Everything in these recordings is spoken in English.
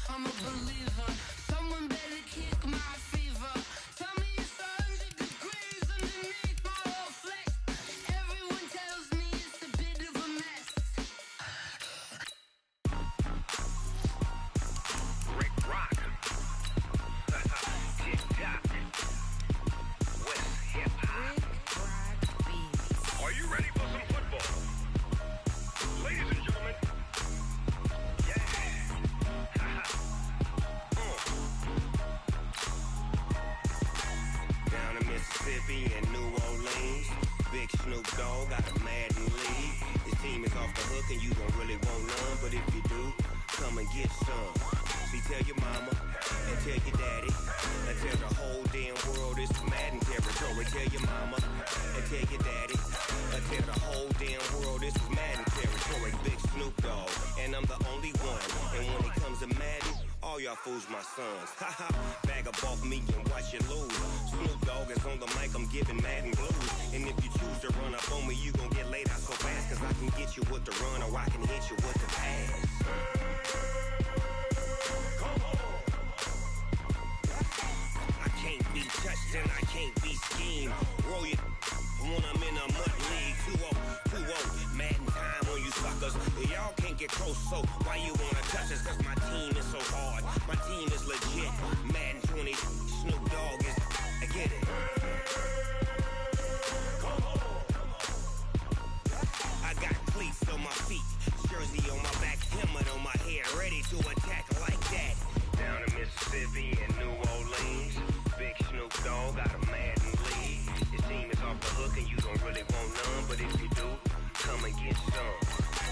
I'm a believer. Someone better kick my fever. Tell me it's 100 degrees underneath my whole flesh. Everyone tells me it's a bit of a mess. Rick Rock. Tick-tock. West hip-hop. Are you ready for some football? Ladies and gentlemen. Yeah. Down in Mississippi and New Orleans, Big Snoop Dogg got a Madden league. His team is off the hook and you don't really want none, but if you do, come and get some. See, tell your mama and tell your daddy and tell the whole damn world it's Madden territory. Tell your mama and tell your daddy and tell the whole damn world it's Madden territory. Big Snoop Dogg, and I'm the only one. And when it comes to Madden, all y'all fools my sons. Haha, bag up off me and watch you lose. Snoop Dogg is on the mic, I'm giving Madden blues. And if you choose to run up on me, you gon' get laid out so fast. Cause I can get you with the run or I can hit you with the pass. I can't be touched and I can't be schemed. Roll you when I'm in a mud league. 2-0, Madden time on you suckers. Y'all can't get close, so why you wanna touch us? Cause my team is so hard. My team is legit. Madden 20, Snoop Dogg is. I get it. I got cleats on my feet, jersey on my back, helmet on my head, ready to attack like that. Down in Mississippi and New Orleans, Big Snoop Dogg got a Madden league. His team is off the hook and you don't really want none, but if you do, come and get some.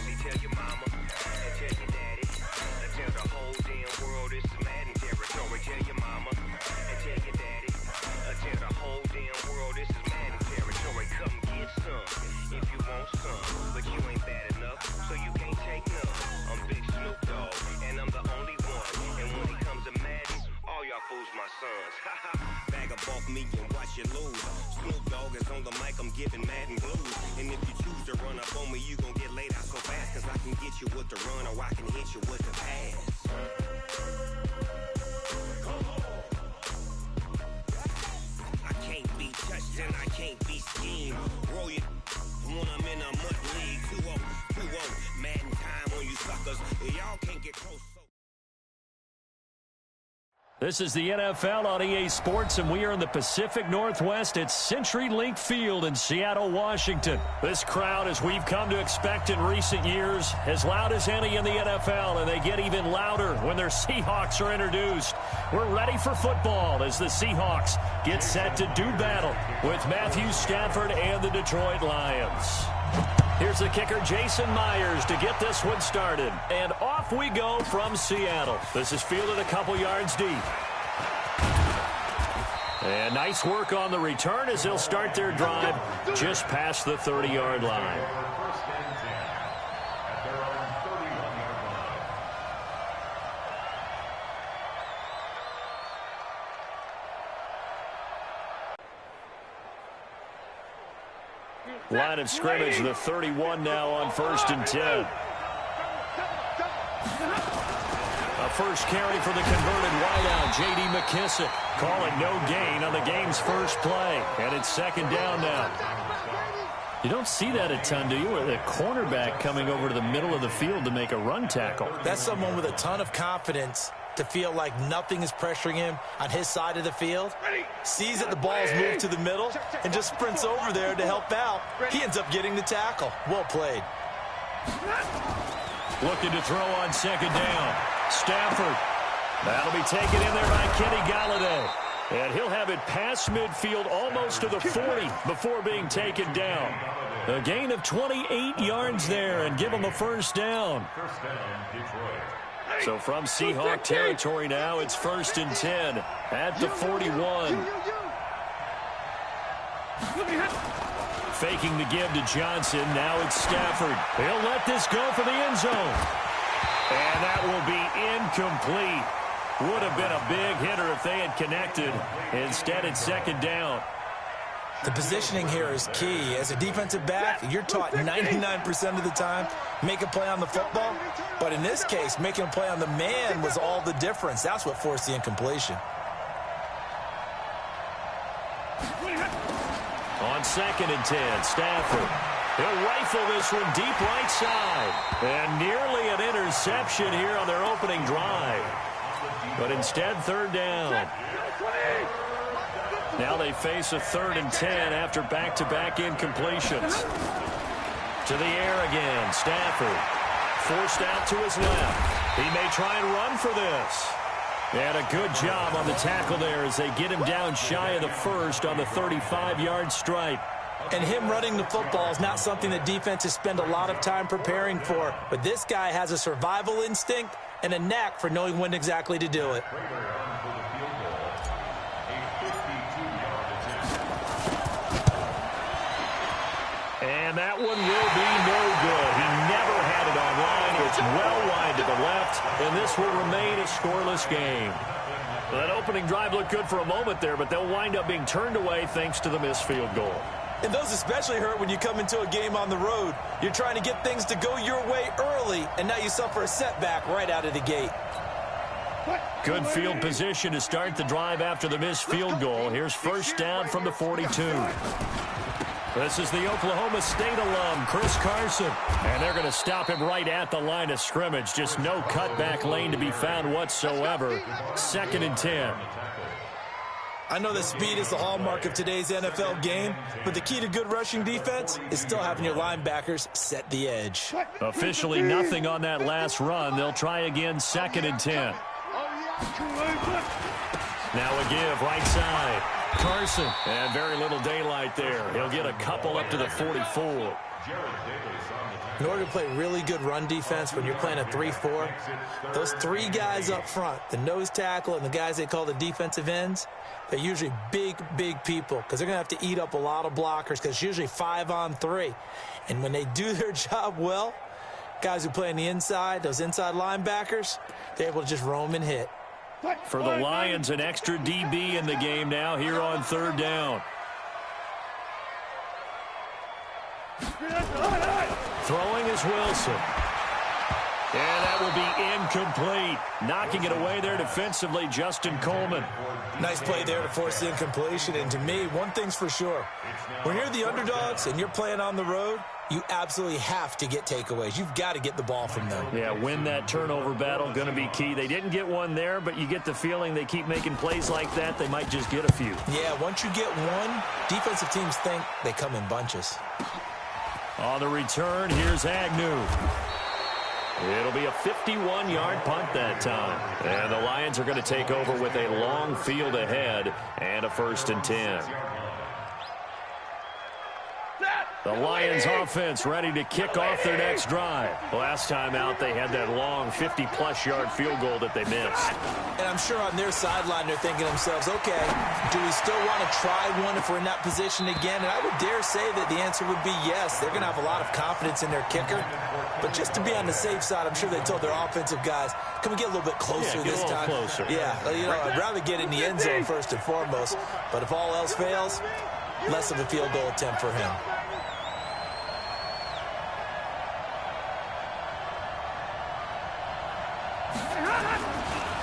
See, tell your mama and tell your daddy and tell the whole damn world it's Madden territory. Tell your mama and tell your daddy and tell the whole damn world this is Madden territory. Come get some if you want some, but you ain't bad enough, so you can't take none. I'm Big Snoop Dogg, and I'm the only one. And when it comes to Madden, all y'all fools my sons. Haha, bag up off me and watch you lose. Snoop Dogg is on the mic, I'm giving Madden blues. And if you choose to run up on me, you gon' get laid out so fast. Cause I can get you with the run or I can hit you with the pass. I can't be touched and I can't be schemed. Roll you when I'm in a mud league. 2-0, Madden time on you suckers. Y'all can't get close. This is the NFL on EA Sports, and we are in the Pacific Northwest at CenturyLink Field in Seattle, Washington. This crowd, as we've come to expect in recent years, as loud as any in the NFL, and they get even louder when their Seahawks are introduced. We're ready for football as the Seahawks get set to do battle with Matthew Stafford and the Detroit Lions. Here's the kicker, Jason Myers, to get this one started. And off we go from Seattle. This is fielded a couple yards deep. And nice work on the return as they'll start their drive just past the 30-yard line. Line of scrimmage, the 31 now on 1st and 10. A first carry for the converted wideout, J.D. McKissick. Call it no gain on the game's first play. And it's 2nd down now. You don't see that a ton, do you? With a cornerback coming over to the middle of the field to make a run tackle. That's someone with a ton of confidence to feel like nothing is pressuring him on his side of the field. Sees that the ball's moved to the middle and just sprints over there to help out. He ends up getting the tackle. Well played. Looking to throw on 2nd down. Stafford. That'll be taken in there by Kenny Galladay. And he'll have it past midfield almost to the 40 before being taken down. A gain of 28 yards there and give him a 1st down. So from Seahawk territory now, it's 1st and 10 at the 41. Faking the give to Johnson. Now it's Stafford. He'll let this go for the end zone. And that will be incomplete. Would have been a big hitter if they had connected. Instead, it's 2nd down. The positioning here is key. As a defensive back, you're taught 99% of the time, make a play on the football. But in this case, making a play on the man was all the difference. That's what forced the incompletion. On 2nd and 10, Stafford. He'll rifle this one deep right side. And nearly an interception here on their opening drive. But instead, 3rd down. Now they face a 3rd and 10 after back-to-back incompletions. To the air again, Stafford. Forced out to his left. He may try and run for this. And a good job on the tackle there as they get him down shy of the first on the 35-yard stripe. And him running the football is not something that defenses spend a lot of time preparing for. But this guy has a survival instinct and a knack for knowing when exactly to do it. And that one will be no good. He never had it on line. It's well wide to the left, and this will remain a scoreless game. That opening drive looked good for a moment there, but they'll wind up being turned away thanks to the missed field goal. And those especially hurt when you come into a game on the road. You're trying to get things to go your way early, and now you suffer a setback right out of the gate. Good field position to start the drive after the missed field goal. Here's 1st down from the 42. This is the Oklahoma State alum, Chris Carson. And they're going to stop him right at the line of scrimmage. Just no cutback lane to be found whatsoever. 2nd and 10. I know that speed is the hallmark of today's NFL game, but the key to good rushing defense is still having your linebackers set the edge. Officially nothing on that last run. They'll try again, 2nd and 10. Now a give, right side. Carson, and very little daylight there. He'll get a couple up to the 44. In order to play really good run defense when you're playing a 3-4, those 3 guys up front, the nose tackle and the guys they call the defensive ends, they're usually big, big people because they're going to have to eat up a lot of blockers because it's usually 5-on-3. And when they do their job well, guys who play on the inside, those inside linebackers, they're able to just roam and hit. For the Lions, an extra DB in the game now here on 3rd down. Throwing is Wilson. And that will be incomplete. Knocking it away there defensively, Justin Coleman. Nice play there to force the incompletion. And to me, one thing's for sure. When you're the underdogs and you're playing on the road, you absolutely have to get takeaways. You've got to get the ball from them. Yeah, win that turnover battle, going to be key. They didn't get one there, but you get the feeling they keep making plays like that, they might just get a few. Yeah, once you get one, defensive teams think they come in bunches. On the return, here's Agnew. It'll be a 51-yard punt that time. And the Lions are going to take over with a long field ahead and a 1st and 10. The Lions offense ready to kick off their next drive. Last time out, they had that long 50-plus yard field goal that they missed. And I'm sure on their sideline, they're thinking to themselves, okay, do we still want to try one if we're in that position again? And I would dare say that the answer would be yes. They're going to have a lot of confidence in their kicker. But just to be on the safe side, I'm sure they told their offensive guys, can we get a little bit closer this time? Closer. Yeah, you know, I'd rather get in the end zone first and foremost. But if all else fails, less of a field goal attempt for him.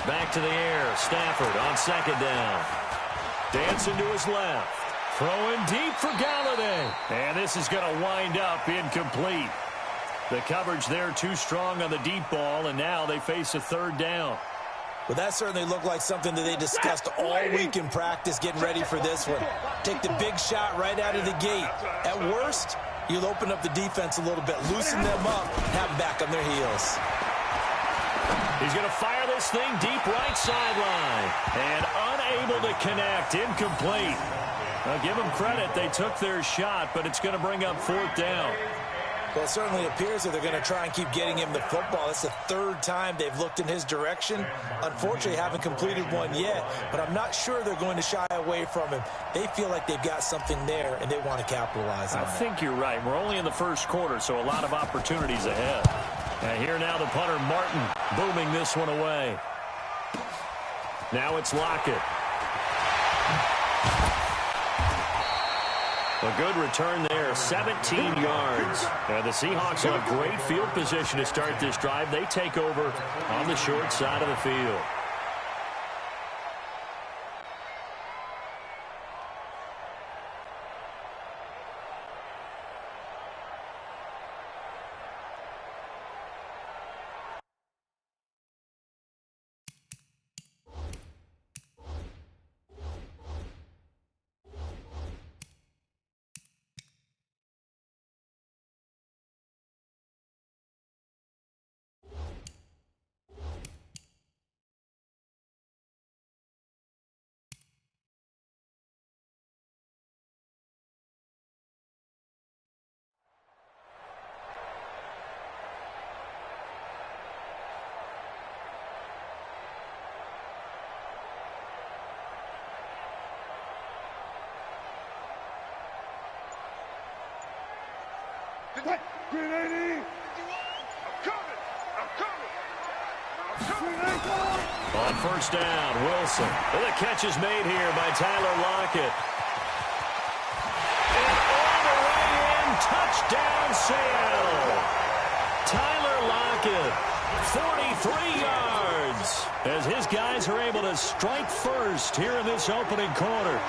Back to the air. Stafford on 2nd down. Dancing to his left. Throwing deep for Galladay. And this is going to wind up incomplete. The coverage there too strong on the deep ball, and now they face a 3rd down. Well, that certainly looked like something that they discussed all week in practice getting ready for this one. Take the big shot right out of the gate. At worst, you'll open up the defense a little bit, loosen them up, have them back on their heels. He's going to fire this thing deep right sideline. And unable to connect. Incomplete. Now, give them credit. They took their shot, but it's going to bring up 4th down. Well, it certainly appears that they're going to try and keep getting him the football. It's the 3rd time they've looked in his direction. Unfortunately, haven't completed one yet, but I'm not sure they're going to shy away from him. They feel like they've got something there, and they want to capitalize on it. I think you're right. We're only in the 1st quarter, so a lot of opportunities ahead. And here now the punter, Martin, booming this one away. Now it's Lockett. A good return there, 17 yards. And the Seahawks will have great field position to start this drive. They take over on the short side of the field. On first down, Wilson. And the catch is made here by Tyler Lockett. And all the way in, touchdown Seattle. Tyler Lockett, 43 yards, as his guys are able to strike first here in this opening quarter.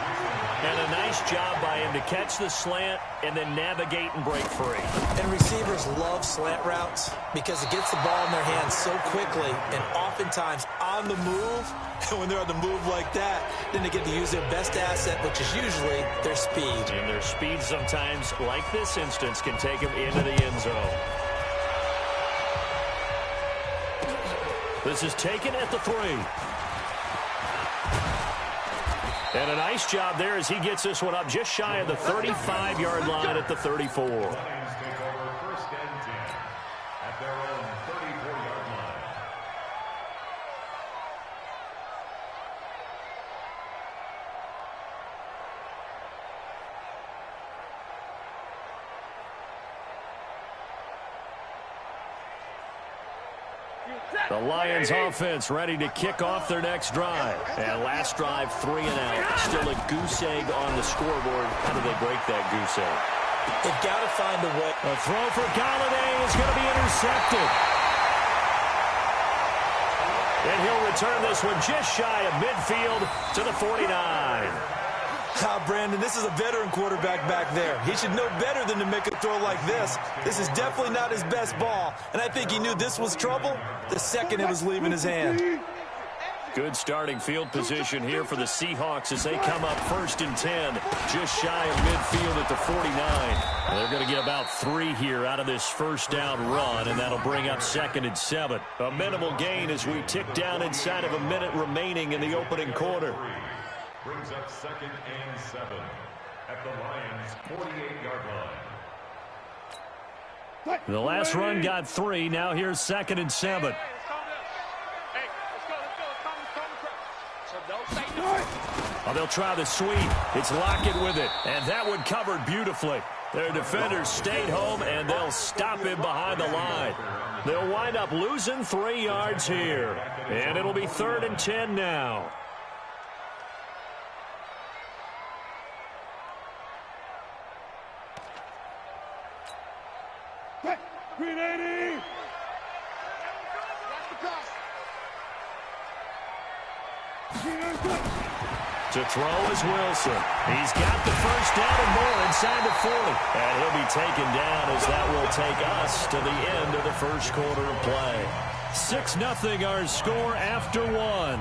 And a nice job by him to catch the slant and then navigate and break free. And receivers love slant routes because it gets the ball in their hands so quickly and oftentimes on the move. And when they're on the move like that, then they get to use their best asset, which is usually their speed. And their speed sometimes, like this instance, can take them into the end zone. This is taken at the 3. And a nice job there as he gets this one up just shy of the 35-yard line at the 34. The Lions take over first and 10 at their own 34-yard line. The Lions offense ready to kick off their next drive. And last drive, 3 and out. Still a goose egg on the scoreboard. How do they break that goose egg? They've got to find a way. A throw for Galladay is going to be intercepted. And he'll return this one just shy of midfield to the 49. Brandon, this is a veteran quarterback back there. He should know better than to make a throw like this. This is definitely not his best ball, and I think he knew this was trouble the second it was leaving his hand. Good starting field position here for the Seahawks as they come up first and 10, just shy of midfield at the 49. They're going to get about 3 here out of this first down run, and that'll bring up second and 7. A minimal gain as we tick down inside of a minute remaining in the opening quarter. Brings up second and 7 at the Lions' 48-yard line. The last run got 3. Now here's second and 7. Oh, they'll try the sweep. It's Lockett with it, and that one covered beautifully. Their defenders stayed home, and they'll stop him behind the line. They'll wind up losing 3 yards here, and it'll be 3rd and 10 now. To throw is Wilson. He's got the first down and more inside the 40. And he'll be taken down as that will take us to the end of the first quarter of play. 6-0 our score after 1.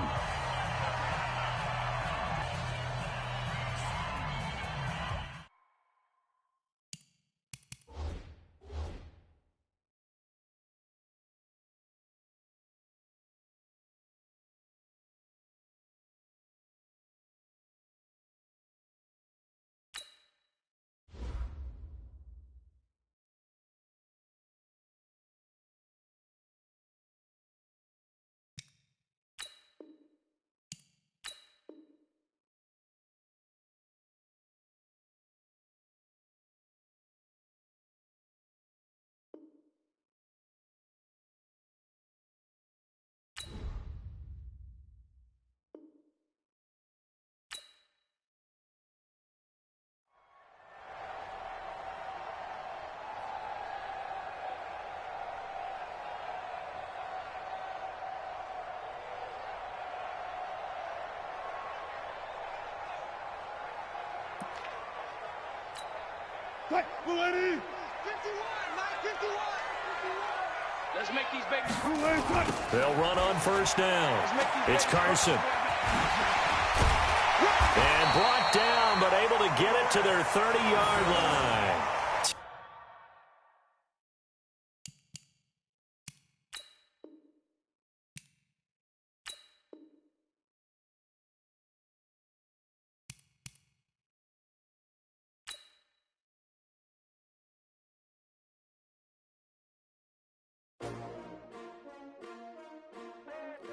51, Mike, 51. Let's make these babies. They'll run on first down. It's Carson. And brought down, but able to get it to their 30-yard line.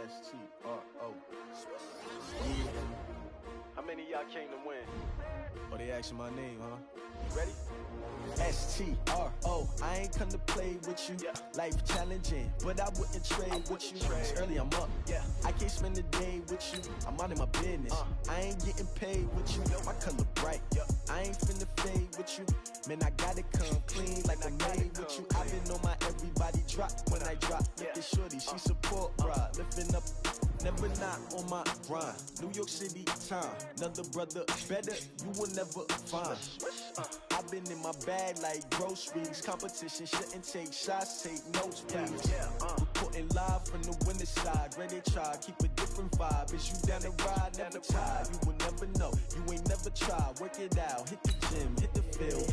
S-T-R-O. How many of y'all came to win? Oh, they asking my name, huh? You ready? S-T-R-O. I ain't come to play with you. Life challenging, but I wouldn't trade with you. It's early, I'm up. I can't spend the day with you. I'm out of my business. I ain't getting paid with you. My color bright. I ain't finna fade with you. Man, I gotta come clean like I made with you. I've been on my everybody drop when I drop. Look at shorty, she support ride. Lifting up, never not on my grind. New York City time. Another brother better, you will never find. I've been in my bag like groceries. Competition shouldn't take shots, take notes, please. Reporting live from the winter side. Ready to try, keep a different vibe. Is you down the ride, never tired. You will never know, you ain't never tried. Work it out, hit the gym, hit the field.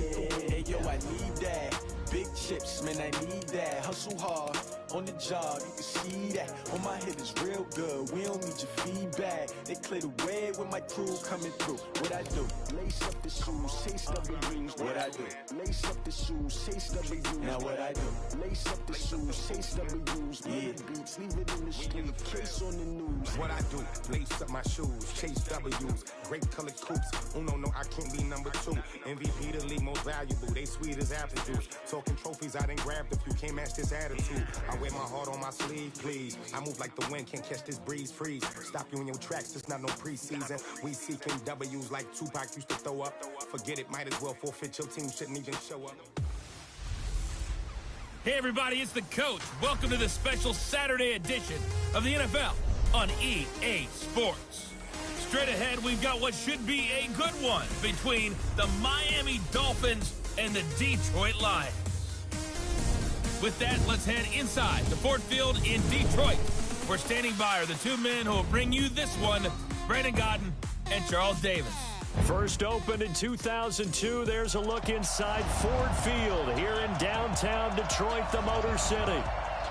Hey yo, I need that. Big chips, man, I need that. Hustle hard, on the job, you can see that. On my head is real good, we don't need your feedback. They clear the way with my crew coming through. What I do? Lace up the shoes, chase W's. What I do? Lace up the shoes, chase W's. Now what I do? Lace up the shoes, chase W's. Yeah, beats, leave it in the street, case on the news. What I do? Lace up my shoes, chase W's. Great colored coops. Uno, no, I can't be number 2. MVP the league most valuable. They sweet as apple juice. Talking trophies, I done grabbed a few. Can't match this attitude. I wear my heart on my sleeve, please. I move like the wind, can't catch this breeze. Freeze. Stop you in your tracks, it's not no preseason. We seeking W's like Tupac used to throw up. Forget it, might as well forfeit. Your team shouldn't even show up. Hey everybody, it's the coach. Welcome to the special Saturday edition of the NFL on EA Sports. Straight ahead, we've got what should be a good one between the Miami Dolphins and the Detroit Lions. With that, let's head inside the Ford Field in Detroit. We're standing by are the two men who will bring you this one, Brandon Godden and Charles Davis. First opened in 2002, there's a look inside Ford Field here in downtown Detroit, the Motor City.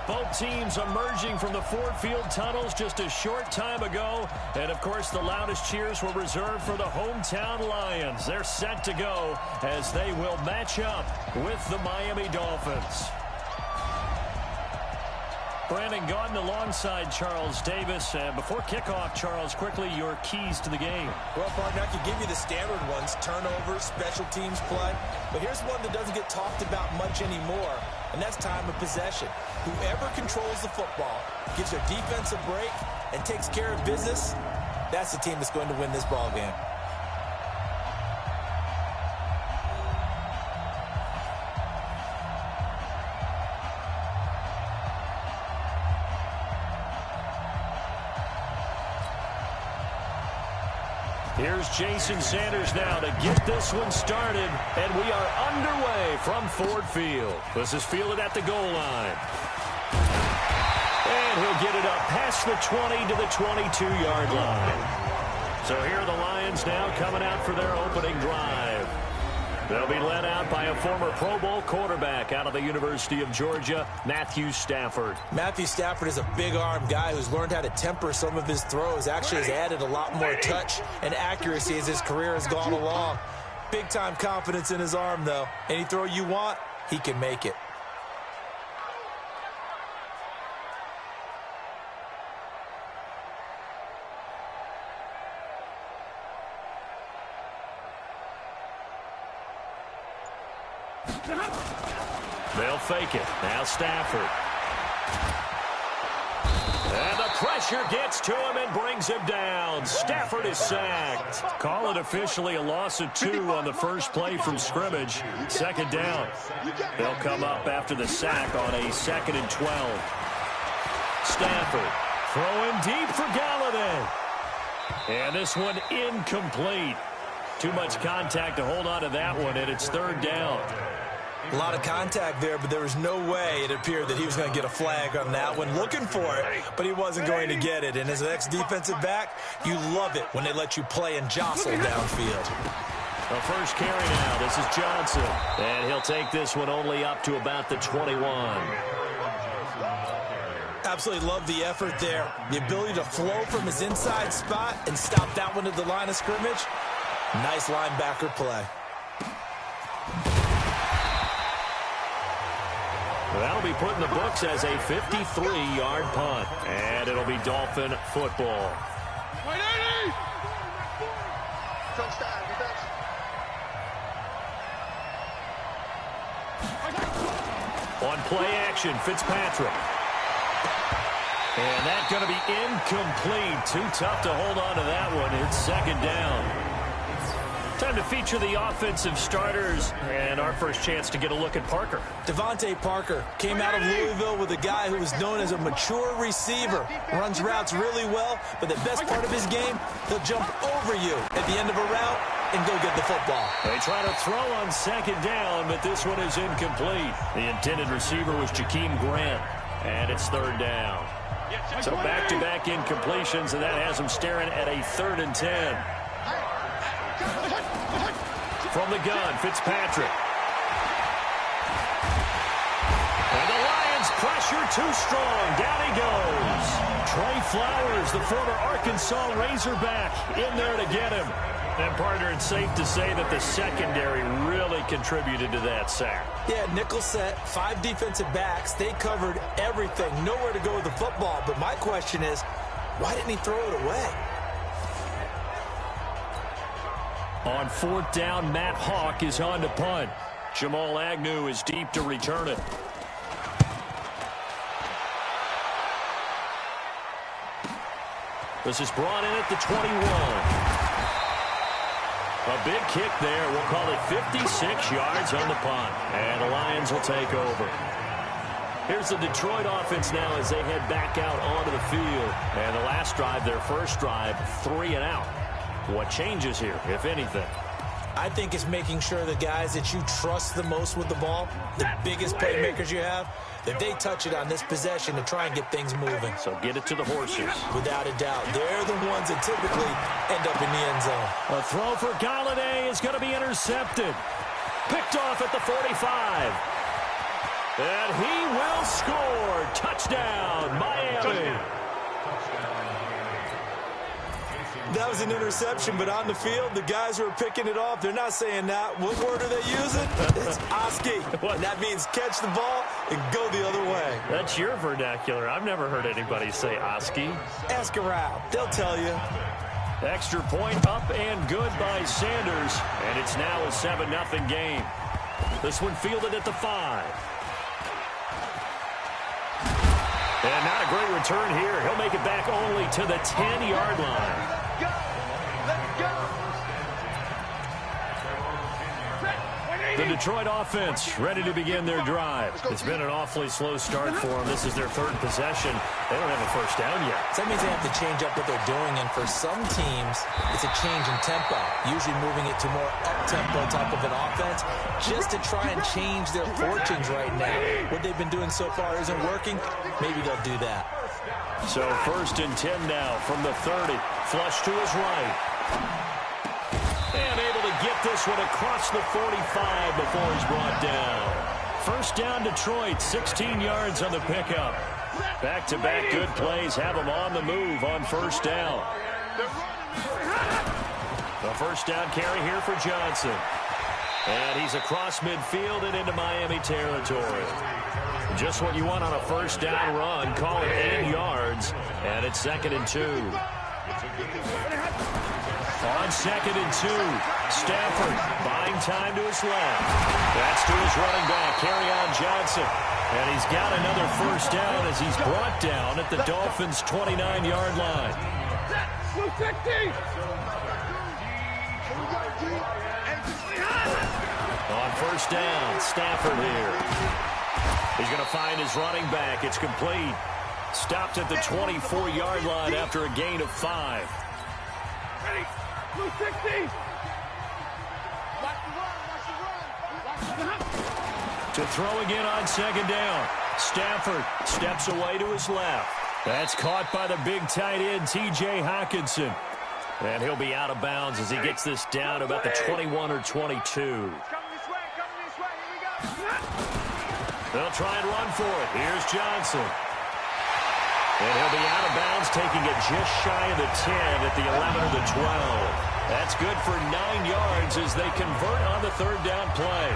Both teams emerging from the Ford Field tunnels just a short time ago. And, of course, the loudest cheers were reserved for the hometown Lions. They're set to go as they will match up with the Miami Dolphins. Brandon Gaudin alongside Charles Davis. Before kickoff, Charles, quickly your keys to the game. Well, partner, I could give you the standard ones, turnovers, special teams play. But here's one that doesn't get talked about much anymore, and that's time of possession. Whoever controls the football, gives their defense a break, and takes care of business, that's the team that's going to win this ball game. Here's Jason Sanders now to get this one started, and we are underway from Ford Field. This is fielded at the goal line. And he'll get it up past the 20 to the 22-yard line. So here are the Lions now coming out for their opening drive. They'll be led out by a former Pro Bowl quarterback out of the University of Georgia, Matthew Stafford. Matthew Stafford is a big-arm guy who's learned how to temper some of his throws. Actually has added a lot more touch and accuracy as his career has gone along. Big-time confidence in his arm, though. Any throw you want, he can make it. They'll fake it. Now Stafford. And the pressure gets to him and brings him down. Stafford is sacked. Call it officially a loss of 2 on the first play from scrimmage. Second down. They'll come up after the sack on a 2nd and 12. Stafford throwing deep for Galladay. And this one incomplete. Too much contact to hold on to that one, and it's third down. A lot of contact there, but there was no way it appeared that he was going to get a flag on that one. Looking for it, but he wasn't going to get it. And as an ex-defensive back, you love it when they let you play and jostle downfield. The first carry now. This is Johnson. And he'll take this one only up to about the 21. Absolutely love the effort there. The ability to flow from his inside spot and stop that one at the line of scrimmage. Nice linebacker play. That'll be put in the books as a 53-yard punt. And it'll be Dolphin football. On play action, Fitzpatrick. And that's going to be incomplete. Too tough to hold on to that one. It's second down. Time to feature the offensive starters, and our first chance to get a look at Parker. Devontae Parker came out of Louisville with a guy who was known as a mature receiver. Runs routes really well, but the best part of his game, he'll jump over you at the end of a route and go get the football. They try to throw on second down, but this one is incomplete. The intended receiver was Jakeem Grant, and it's third down. So back-to-back incompletions, and that has them staring at a 3rd and 10. From the gun, Fitzpatrick. And the Lions pressure too strong. Down he goes. Trey Flowers, the former Arkansas Razorback, in there to get him. And, partner, it's safe to say that the secondary really contributed to that sack. Yeah, nickel set, 5 defensive backs. They covered everything. Nowhere to go with the football. But my question is, why didn't he throw it away? On 4th down, Matt Hawk is on to punt. Jamal Agnew is deep to return it. This is brought in at the 21. A big kick there. We'll call it 56 yards on the punt. And the Lions will take over. Here's the Detroit offense now as they head back out onto the field. And the last drive, their first drive, 3 and out. What changes here, if anything? I think it's making sure the guys that you trust the most with the ball, the biggest playmakers you have, that they touch it on this possession to try and get things moving. So get it to the horses. Without a doubt. They're the ones that typically end up in the end zone. A throw for Galladay is going to be intercepted. Picked off at the 45. And he will score. Touchdown, Miami. That was an interception, but on the field, the guys who are picking it off, they're not saying that. What word are they using? It's Oski. And that means catch the ball and go the other way. That's your vernacular. I've never heard anybody say Oski. Ask around. They'll tell you. Extra point up and good by Sanders. And it's now a 7-0 game. This one fielded at the 5. And not a great return here. He'll make it back only to the 10-yard line. The Detroit offense ready to begin their drive. It's been an awfully slow start for them. This is their 3rd possession. They don't have a first down yet. So that means they have to change up what they're doing, and for some teams, it's a change in tempo, usually moving it to more up-tempo type of an offense, just to try and change their fortunes right now. What they've been doing so far isn't working. Maybe they'll do that. So 1st and 10 now from the 30. Flush to his right. And able to get this one across the 45 before he's brought down. First down, Detroit, 16 yards on the pickup. Back-to-back good plays have them on the move on first down. The first down carry here for Johnson. And he's across midfield and into Miami territory. Just what you want on a first down run. Call it 8 yards. And it's 2nd and 2. On 2nd and 2, Stafford buying time to his left. That's to his running back, Kerryon Johnson. And he's got another first down as he's brought down at the Dolphins' 29-yard line. On first down, Stafford here. He's going to find his running back. It's complete. Stopped at the 24-yard line after a gain of 5. To throw again on second down. Stafford steps away to his left. That's caught by the big tight end, T.J. Hockenson. And he'll be out of bounds as he gets this down about the 21 or 22. They'll try and run for it. Here's Johnson. And he'll be out of bounds, taking it just shy of the 10 at the 11 or the 12. That's good for 9 yards as they convert on the third down play.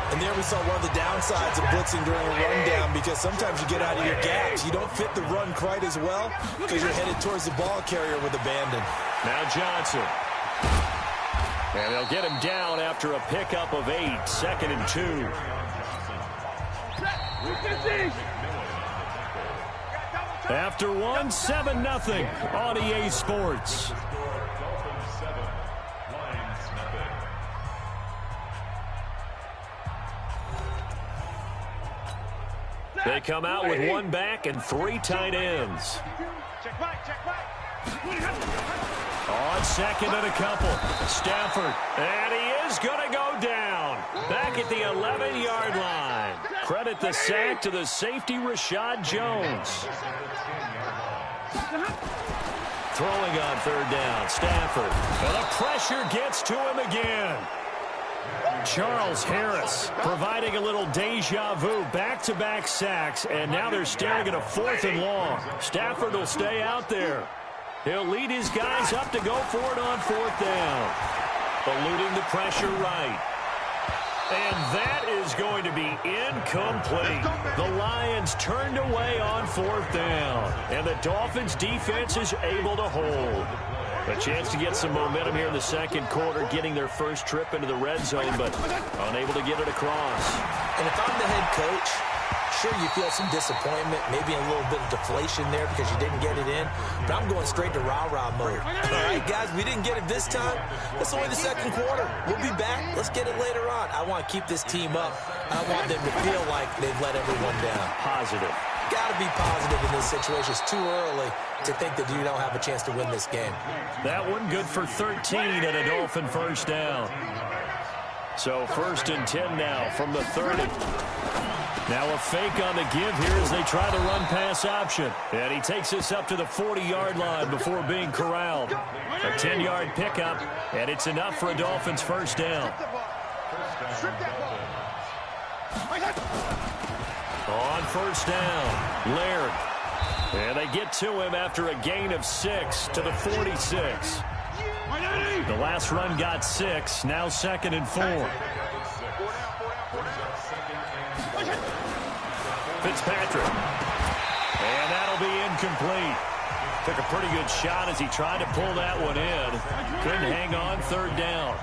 And there we saw one of the downsides of blitzing during a rundown, because sometimes you get out of your gaps. You don't fit the run quite as well because you're headed towards the ball carrier with abandon. Now Johnson. And they'll get him down after a pickup of 8, 2nd and 2. After 1, 7-0 on EA Sports. They come out with 1 back and 3 tight ends. On second and a couple. Stafford. And he is going to go down. Back at the 11-yard line. Credit the sack to the safety, Rashad Jones. Throwing on third down. Stafford. And the pressure gets to him again. Charles Harris providing a little deja vu, back-to-back sacks, and now they're staring at a 4th and long. Stafford will stay out there. He'll lead his guys up to go for it on 4th down. Eluding the pressure right. And that is going to be incomplete. The Lions turned away on 4th down, and the Dolphins defense is able to hold. A chance to get some momentum here in the second quarter, getting their first trip into the red zone, but unable to get it across. And if I'm the head coach, sure, you feel some disappointment, maybe a little bit of deflation there because you didn't get it in, but I'm going straight to rah-rah mode. All right, guys, we didn't get it this time. It's only the second quarter. We'll be back. Let's get it later on. I want to keep this team up. I want them to feel like they've let everyone down. Positive. Got to be positive in this situation. It's too early to think that you don't have a chance to win this game. That one good for 13 and a Dolphin first down. So 1st and 10 now from the 30. Now a fake on the give here as they try the run-pass option. And he takes us up to the 40-yard line before being corralled. A 10-yard pickup, and it's enough for a Dolphins first down. On first down, Laird. And they get to him after a gain of 6 to the 46. The last run got 6, now 2nd and 4. Fitzpatrick. And that'll be incomplete. Took a pretty good shot as he tried to pull that one in. Couldn't hang on 3rd down.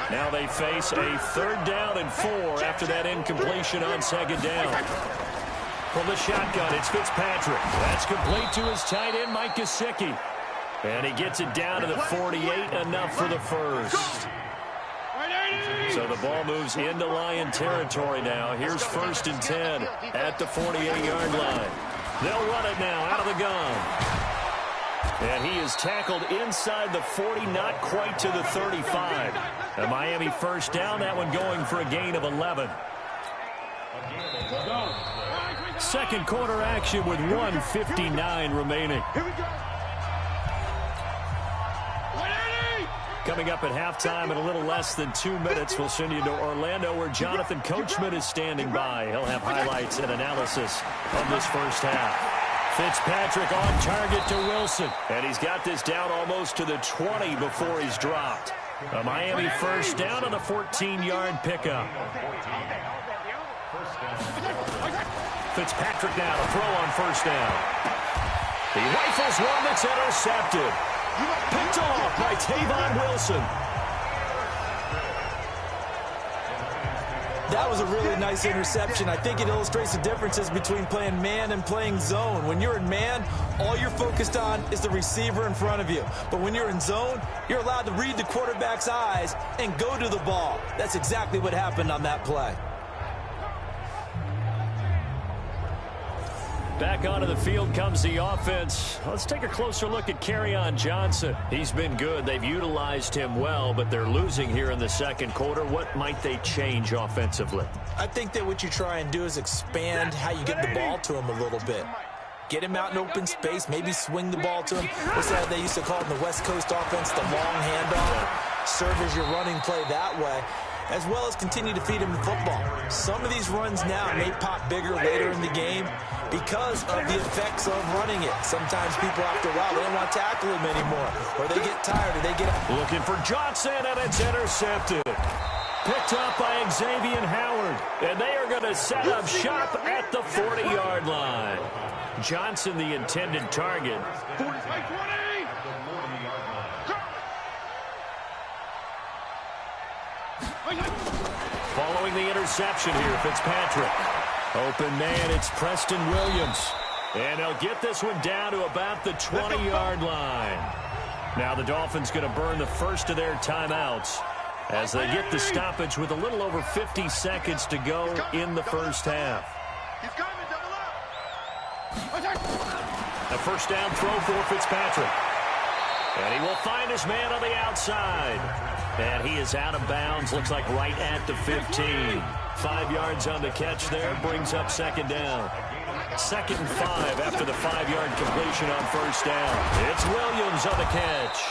Now they face a 3rd down and 4 after that incompletion on 2nd down. From the shotgun, it's Fitzpatrick. That's complete to his tight end, Mike Gesicki. And he gets it down to the 48, enough for the first. So the ball moves into Lion territory now. Here's 1st and 10 at the 48-yard line. They'll run it now out of the gun. And he is tackled inside the 40, not quite to the 35. A Miami first down, that one going for a gain of 11. Second quarter action with 1:59 remaining. Coming up at halftime in a little less than 2 minutes, we'll send you to Orlando where Jonathan Coachman is standing by. He'll have highlights and analysis of this first half. Fitzpatrick on target to Wilson. And he's got this down almost to the 20 before he's dropped. A Miami first down on the 14-yard pickup. Fitzpatrick now to throw on first down. He rifles one that's intercepted. Picked off by Tavon Wilson. That was a really nice interception. I think it illustrates the differences between playing man and playing zone. When you're in man, all you're focused on is the receiver in front of you. But when you're in zone, you're allowed to read the quarterback's eyes and go to the ball. That's exactly what happened on that play. Back onto the field comes the offense. Let's take a closer look at Kerryon Johnson. He's been good. They've utilized him well, but they're losing here in the second quarter. What might they change offensively? I think that what you try and do is expand how you get the ball to him a little bit. Get him out in open space, maybe swing the ball to him. What's that they used to call it in the West Coast offense, the long handoff? Serve as your running play that way, as well as continue to feed him the football. Some of these runs now may pop bigger later in the game because of the effects of running it. Sometimes people, after a while, they don't want to tackle him anymore, or they get tired, or they get... Looking for Johnson, and it's intercepted. Picked up by Xavier Howard, and they are going to set up shop at the 40-yard line. Johnson, the intended target. Following the interception here, Fitzpatrick. Open man, it's Preston Williams. And they'll get this one down to about the 20-yard line. Now the Dolphins going to burn the first of their timeouts as they get the stoppage with a little over 50 seconds to go in the first half. A first down throw for Fitzpatrick. And he will find his man on the outside. And he is out of bounds, looks like right at the 15. 5 yards on the catch there, brings up second down. 2nd and 5 after the 5-yard completion on first down. It's Williams on the catch.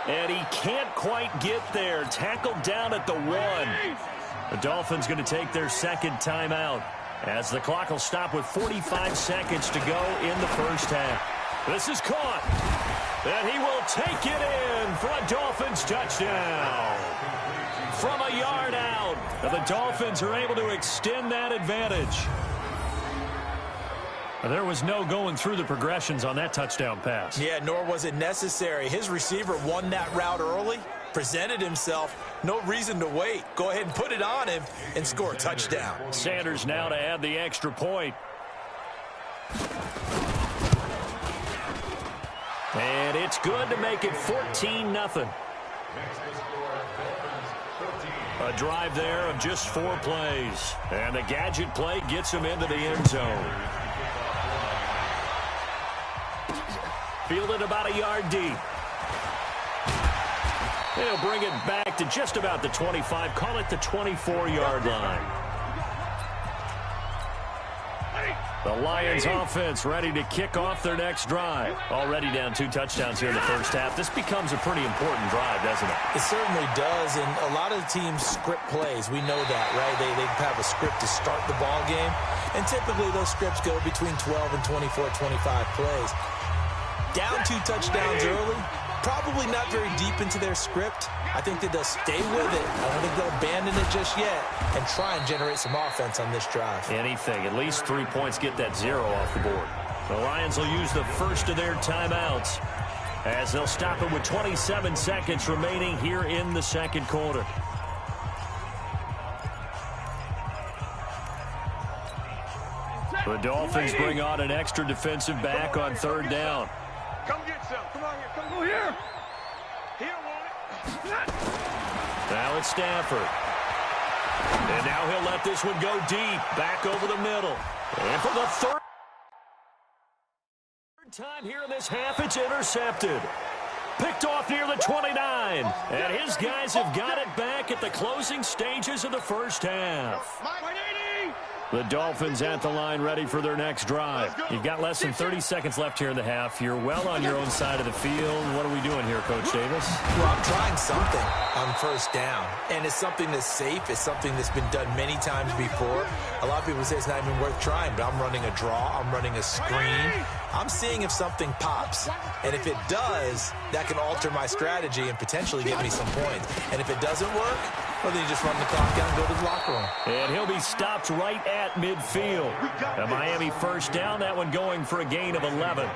And he can't quite get there. Tackled down at the 1. The Dolphins going to take their second timeout as the clock will stop with 45 seconds to go in the first half. This is caught. And he will take it in for a Dolphins touchdown. From a yard out, the Dolphins are able to extend that advantage. There was no going through the progressions on that touchdown pass. Yeah, nor was it necessary. His receiver won that route early, presented himself. No reason to wait. Go ahead and put it on him and score a touchdown. Sanders now to add the extra point. And it's good to make it 14-0. A drive there of just 4 plays. And the gadget play gets him into the end zone. Fielded about a yard deep. They'll bring it back to just about the 25. Call it the 24-yard line. The Lions offense ready to kick off their next drive. Already down 2 touchdowns here in the first half. This becomes a pretty important drive, doesn't it? It certainly does, and a lot of the teams script plays. We know that, right? They have a script to start the ball game, and typically those scripts go between 12 and 24, 25 plays. Down 2 touchdowns early, probably not very deep into their script. I think that they'll stay with it. I don't think they'll abandon it just yet and try and generate some offense on this drive. Anything. At least 3 points, get that 0 off the board. The Lions will use the first of their timeouts as they'll stop it with 27 seconds remaining here in the second quarter. The Dolphins bring on an extra defensive back on 3rd down. Come get some. Come on here. Come here. Here, want it. Now it's Stafford. And now he'll let this one go deep. Back over the middle. And for the third time here in this half, it's intercepted. Picked off near the 29. And his guys have got it back at the closing stages of the first half. The Dolphins at the line ready for their next drive. You've got less than 30 seconds left here in the half. You're well on your own side of the field. What are we doing here, Coach Davis? Well, I'm trying something on first down, and it's something that's safe. It's something that's been done many times before. A lot of people say it's not even worth trying, but I'm running a draw. I'm running a screen. I'm seeing if something pops, and if it does, that can alter my strategy and potentially get me some points. And if it doesn't work, well, then you just run the clock down and go to the locker room. And he'll be stopped right at midfield. A Miami first down, that one going for a gain of 11.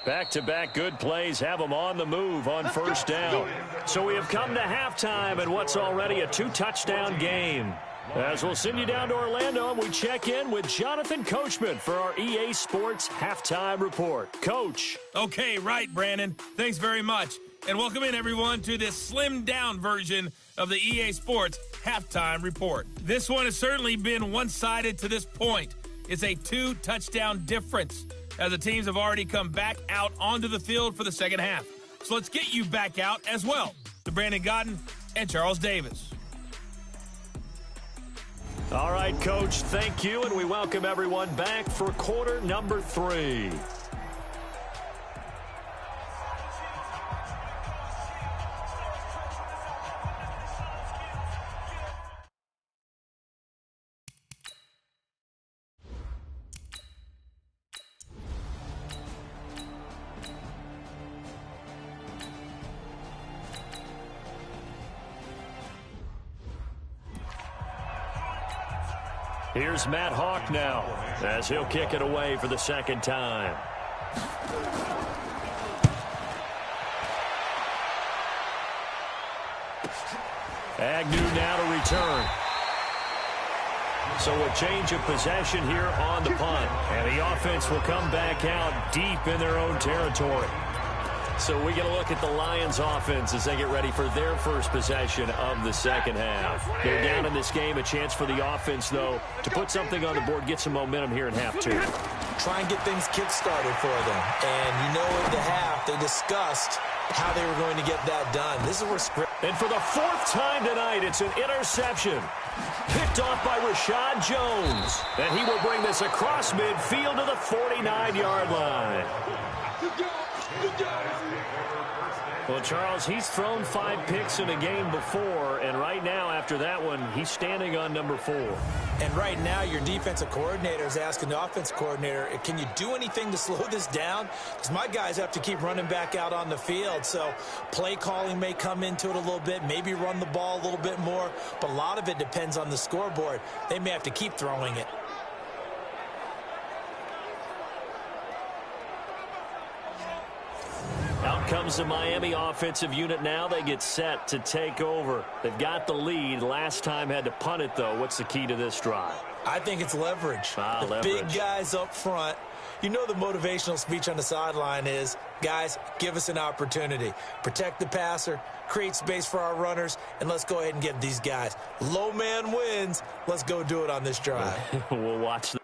Back-to-back good plays have them on the move on first down. So we have come to halftime in what's already a 2-touchdown game. As we'll send you down to Orlando, and we check in with Jonathan Coachman for our EA Sports Halftime Report. Coach. Okay, right, Brandon. Thanks very much. And welcome in, everyone, to this slimmed-down version of the EA Sports Halftime Report. This one has certainly been one-sided to this point. It's a 2-touchdown difference, as the teams have already come back out onto the field for the second half. So let's get you back out as well to Brandon Godden and Charles Davis. All right, Coach, thank you, and we welcome everyone back for quarter number 3. Here's Matt Hawk now, as he'll kick it away for the second time. Agnew now to return. So a change of possession here on the punt. And the offense will come back out deep in their own territory. So we get a look at the Lions offense as they get ready for their first possession of the second half. They're down in this game. A chance for the offense, though, to put something on the board, get some momentum here in half 2. Try and get things kick-started for them. And you know at the half, they discussed how they were going to get that done. This is where script. And for the 4th time tonight, it's an interception. Picked off by Rashad Jones. And he will bring this across midfield to the 49-yard line. Well, Charles, he's thrown 5 picks in a game before, and right now, after that one, he's standing on number 4. And right now, your defensive coordinator is asking the offensive coordinator, can you do anything to slow this down? Because my guys have to keep running back out on the field, so play calling may come into it a little bit, maybe run the ball a little bit more, but a lot of it depends on the scoreboard. They may have to keep throwing it. Out comes the Miami offensive unit now. They get set to take over. They've got the lead. Last time had to punt it, though. What's the key to this drive? I think it's leverage. The big guys up front. You know the motivational speech on the sideline is, guys, give us an opportunity. Protect the passer, create space for our runners, and let's go ahead and get these guys. Low man wins. Let's go do it on this drive. We'll watch that.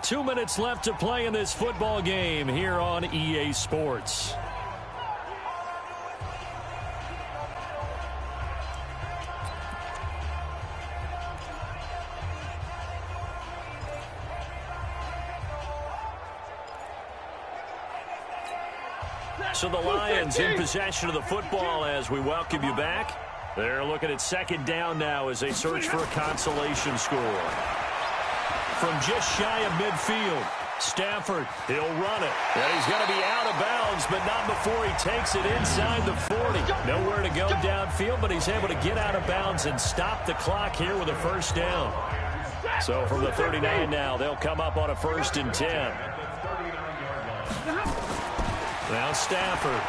Two minutes left to play in this football game here on EA Sports. So the Lions in possession of the football as we welcome you back. They're looking at second down now as they search for a consolation score. From just shy of midfield, Stafford, he'll run it. And he's going to be out of bounds, but not before he takes it inside the 40. Nowhere to go downfield, but he's able to get out of bounds and stop the clock here with a first down. So from the 39 now, they'll come up on a 1st and 10. Now Stafford.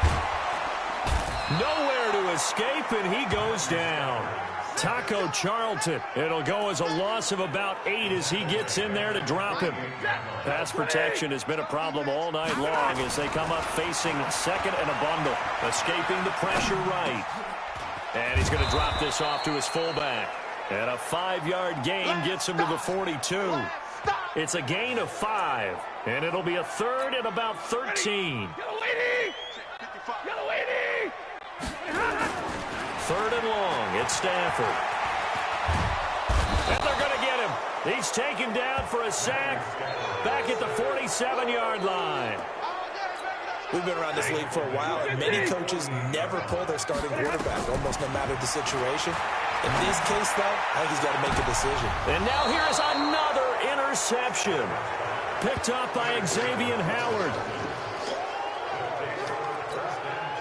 Nowhere to escape, and he goes down. Taco Charlton. It'll go as a loss of about 8 as he gets in there to drop him. Pass protection has been a problem all night long as they come up facing second and a bundle. Escaping the pressure right. And he's going to drop this off to his fullback. And a 5-yard gain gets him to the 42. It's a gain of 5. And it'll be a 3rd and about 13. 3rd and long. It's Stafford. And they're going to get him. He's taken down for a sack back at the 47-yard line. We've been around this league for a while, and many coaches never pull their starting quarterback, almost no matter the situation. In this case, though, I think he's got to make a decision. And now here's another interception. Picked up by Xavier Howard.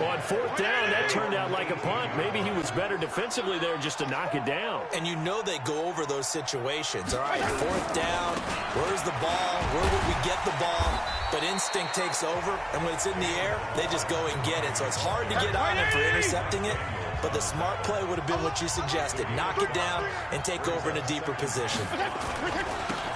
On fourth down, that turned out like a punt. Maybe he was better defensively there just to knock it down. And you know they go over those situations. All right, fourth down, where's the ball? Where would we get the ball? But instinct takes over, and when it's in the air, they just go and get it. So it's hard to get on him for intercepting it, but the smart play would have been what you suggested. Knock it down and take over in a deeper position.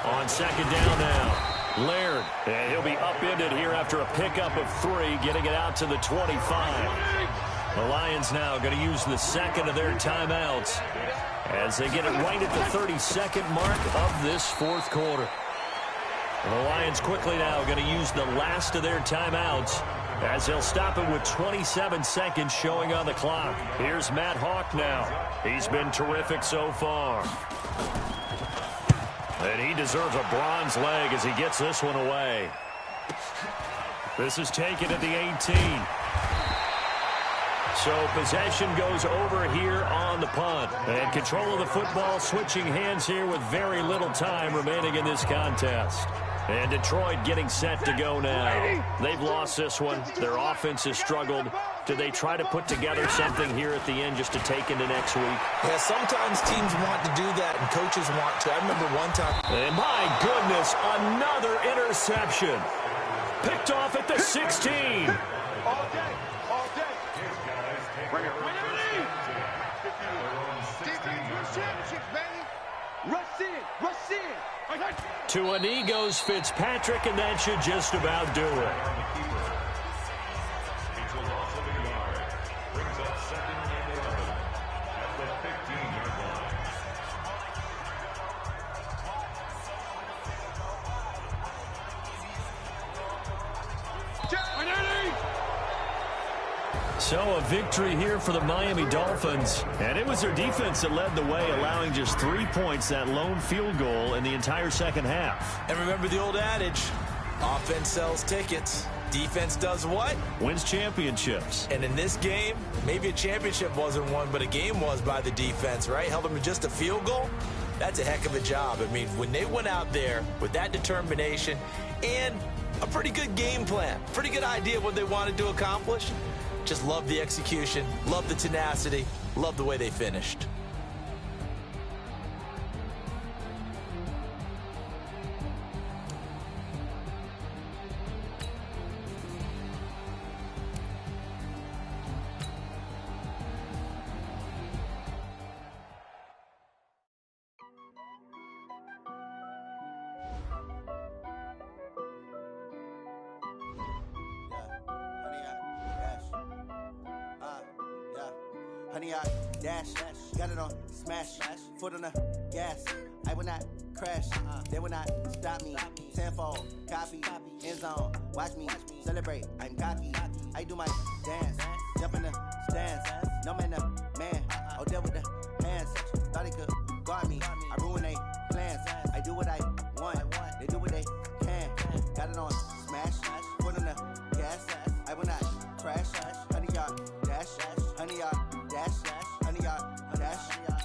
On second down now. Laird, and he'll be upended here after a pickup of 3, getting it out to the 25. The Lions now going to use the second of their timeouts as they get it right at the 32nd mark of this fourth quarter. The Lions quickly now going to use the last of their timeouts as they'll stop it with 27 seconds showing on the clock. Here's Matt Hawk now. He's been terrific so far. And he deserves a bronze leg as he gets this one away. This is taken at the 18. So possession goes over here on the punt. And control of the football switching hands here with very little time remaining in this contest. And Detroit getting set to go now. They've lost this one. Their offense has struggled. Do they try to put together something here at the end just to take into next week? Yeah, sometimes teams want to do that and coaches want to. I remember one time. And my goodness, another interception. Picked off at the 16. All day. All day. Bring it. Defense wins championships, baby. Rush in. Rush in. To a knee goes Fitzpatrick, and that should just about do it. So a victory here for the Miami Dolphins. And it was their defense that led the way, allowing just 3 points, that lone field goal in the entire second half. And remember the old adage, offense sells tickets. Defense does what? Wins championships. And in this game, maybe a championship wasn't won, but a game was by the defense, right? Held them to just a field goal. That's a heck of a job. I mean, when they went out there with that determination and a pretty good game plan, pretty good idea of what they wanted to accomplish, just love the execution, love the tenacity, love the way they finished. Honey, I dash, got it on smash, foot on the gas. I will not crash, they will not stop me. Tenfold, copy, end zone, watch me celebrate. I'm cocky, I do my dance, jump in the stands. No man, the man, oh, deal with the hands. Thought he could guard me, I ruin they plans. I do what I want, they do what they can. Got it on smash, foot on the gas. I will not crash, honey, y'all dash, honey, y'all. Dash, honey, y'all, dash,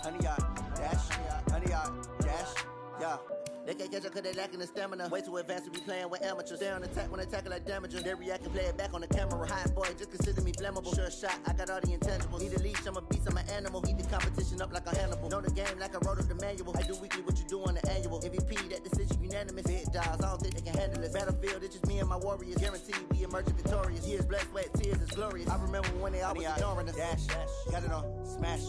honey, y'all, dash, honey, y'all, dash, yeah. They can't catch up cause they lacking the stamina. Way too advanced to be playing with amateurs. Stay on attack when they tackle like damages. They react and play it back on the camera. Hot boy, just consider me flammable. Sure shot, I got all the intangibles. Need a leash, I'm a beast, I'm an animal. Heat the competition up like a Hannibal. Know the game like I wrote up the manual. I do weekly what you do on the annual. MVP, that decision unanimous. Big dials, I don't think they can handle it. Battlefield, it's just me and my warriors. Guaranteed we emerging victorious. Years, blood, sweat, tears, it's glorious. I remember when they always ignoring us. Dash, got it on smash,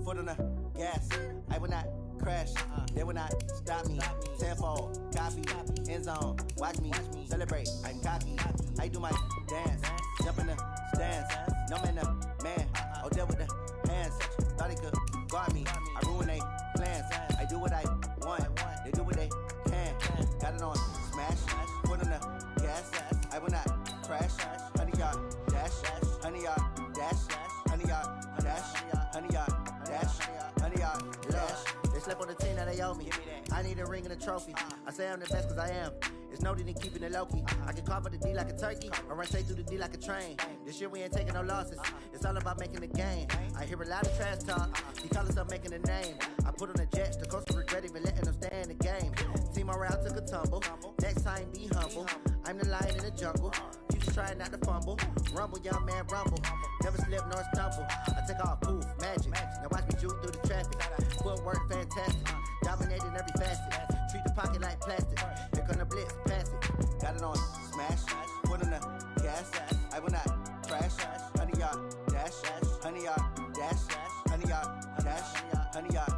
foot on the gas. I will not crash, they will not stop me. Tenfold, copy, end zone, watch me celebrate. I'm cocky, I do my dance, jump in the stands. No man, the man, oh, deal with the hands. Thought he could guard me, I ruin they plans. I do what I want, they do what they can. Got it on smash, foot on the gas. I will not crash, honey, y'all dash, honey, y'all dash, honey, y'all dash, honey, y'all dash, honey, y'all dash. They slept on the team that they owe me. I need a ring and a trophy. I say I'm the best cause I am. It's no need in keeping it low-key. I can carve up the D like a turkey, or run straight through the D like a train. This year we ain't taking no losses. It's all about making the game. I hear a lot of trash talk. He call us up making a name. I put on the Jets, the coach regret even letting them stay in the game. Team morale took a tumble. Next time be humble. I'm the lion in the jungle. You just trying not to fumble. Rumble, young man, rumble. Never slip nor stumble. I take off, poof, magic. Now watch me juke through the traffic. Footwork fantastic. Dominating every facet. Treat the pocket like plastic. Here come the blitz, pass it. Got it on smash. Put on the gas. I will not crash. 100 yard dash. 100 yard dash. 100 yard dash. 100 yard